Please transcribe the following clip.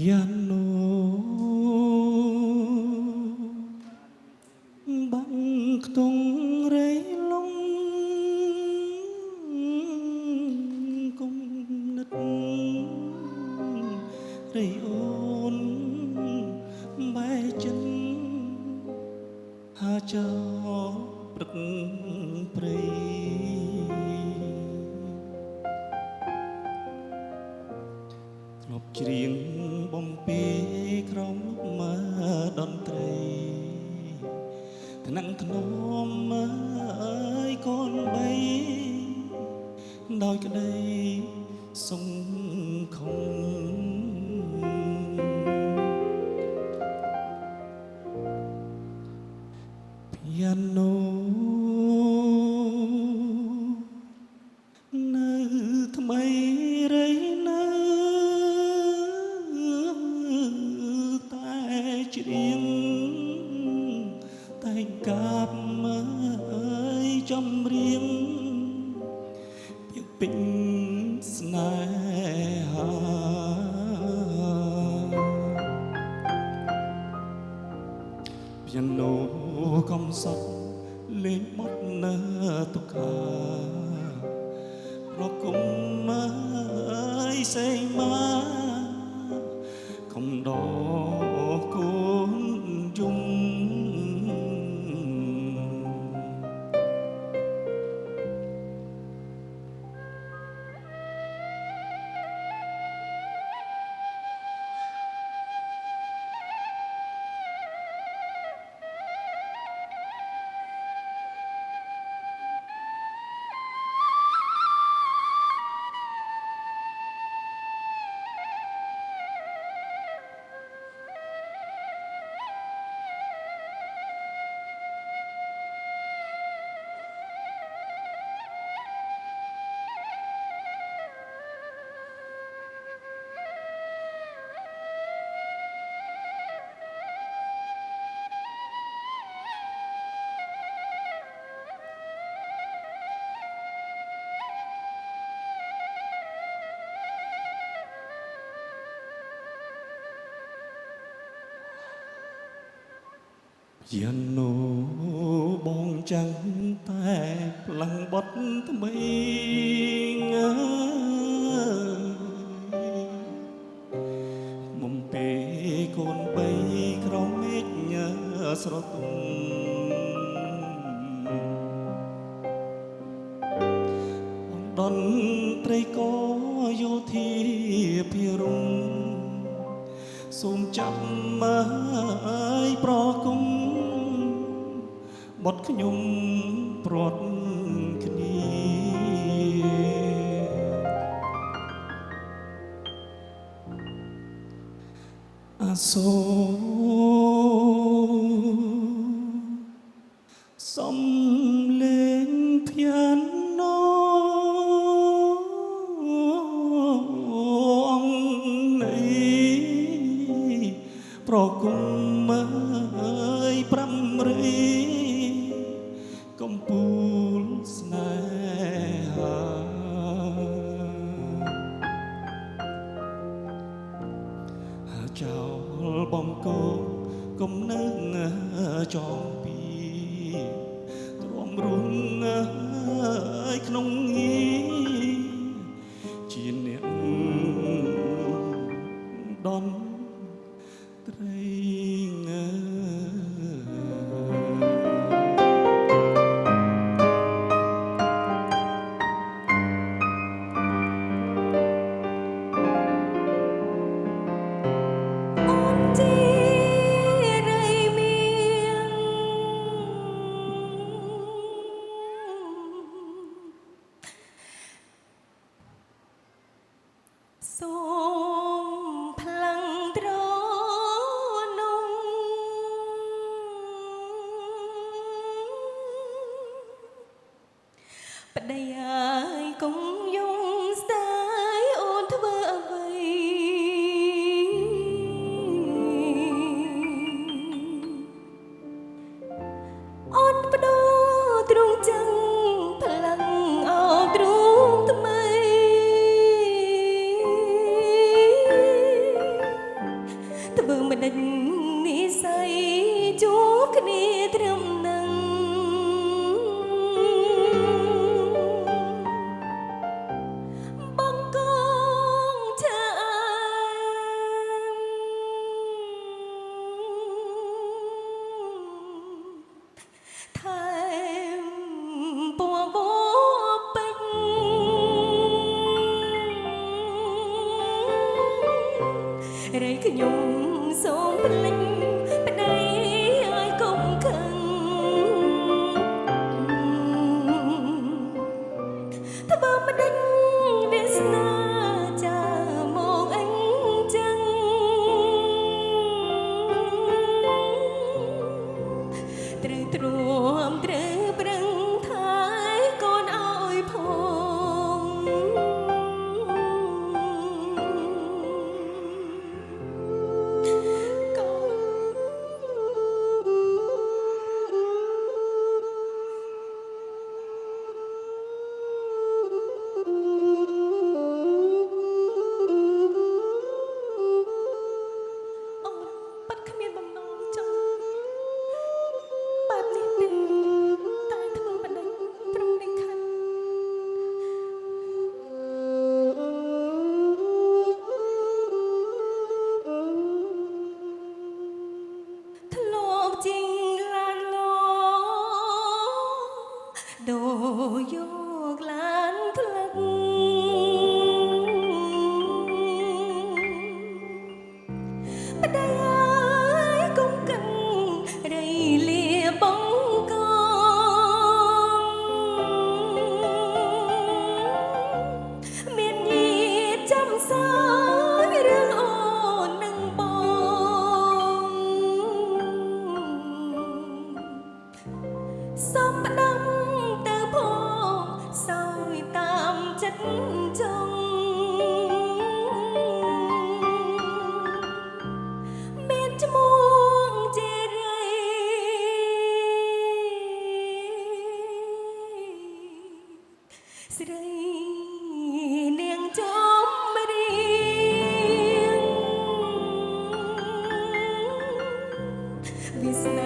យ៉ាណូបាំងខ្ទង់រៃលងគុំនិតរៃអូនបែចិនហាចោព្រឹកព្រៃធ្លាប់ច្រៀងបំពេក្រុមមកតន្ត្រីថ្នាក់ធ្នមអើយកូនបីដោយក្តីសង្ឃឹមយ៉ាណូនៅថ្មីរៃនៅតែច្រៀងតែកាប់មើលចម្រៀងពីពេញស្នេហាយ៉ាណូកំសត់លេងបត់នៅទុក្ខារគុំមើលសេងមកកំដរគូនយំយ៉ាណូបងចាំងតែផ្លាំងបត់ថ្មីមុំពេលកូនបីក្រមេឃញើស្រទុំដនត្រីក៏យោធាភិរមសូមចាំមើលប្រគុំបត់ខ្ញុំព្រាត់គ្នាអាសូសំលេងព្យ៉ាណូប្រគុំមើលប្រាំរីកំពូលស្នេហាហាចោលបំគោគំនឹងចងពីទ្រាំរុងក្នុងងាជាអ្នកដនត្រីសូមផ្លាំងត្រនំប្តីអើយកុំយំស្ដាយអូនធ្វើអ្វីអូនបដូរទ្រង់ចឹងផ្លាំងអោទ្រង់ថ្មី ត្រឹមនឹងបងកងឆើថែមពណ៌វពេញរៃខ្ញុំសូមភ្លេចប្តីឲ្យកុំខឹងถ้าបើមិនដេញវាសនាចាមកអញចឹងត្រូវទ្រាំត្រូវប្រឹងថែកូនឲ្យផងកូនអូនបាត់គ្មានបំណងចង់បែបនេះទេតែធ្វើបណ្ដឹងព្រមនឹងខាត់ធ្លាប់ជាងឡានឡដូរយកឡានក្លឹកប្តីអើយកុំកិនរៃលាបងកងមានញាតិចាំសើចរឿងអូននឹងបងសុំផ្ដាំទៅផងសោយតាមចិត្តចង់មានឈ្មោះជារីស្រីនាងចំរៀងវាសនា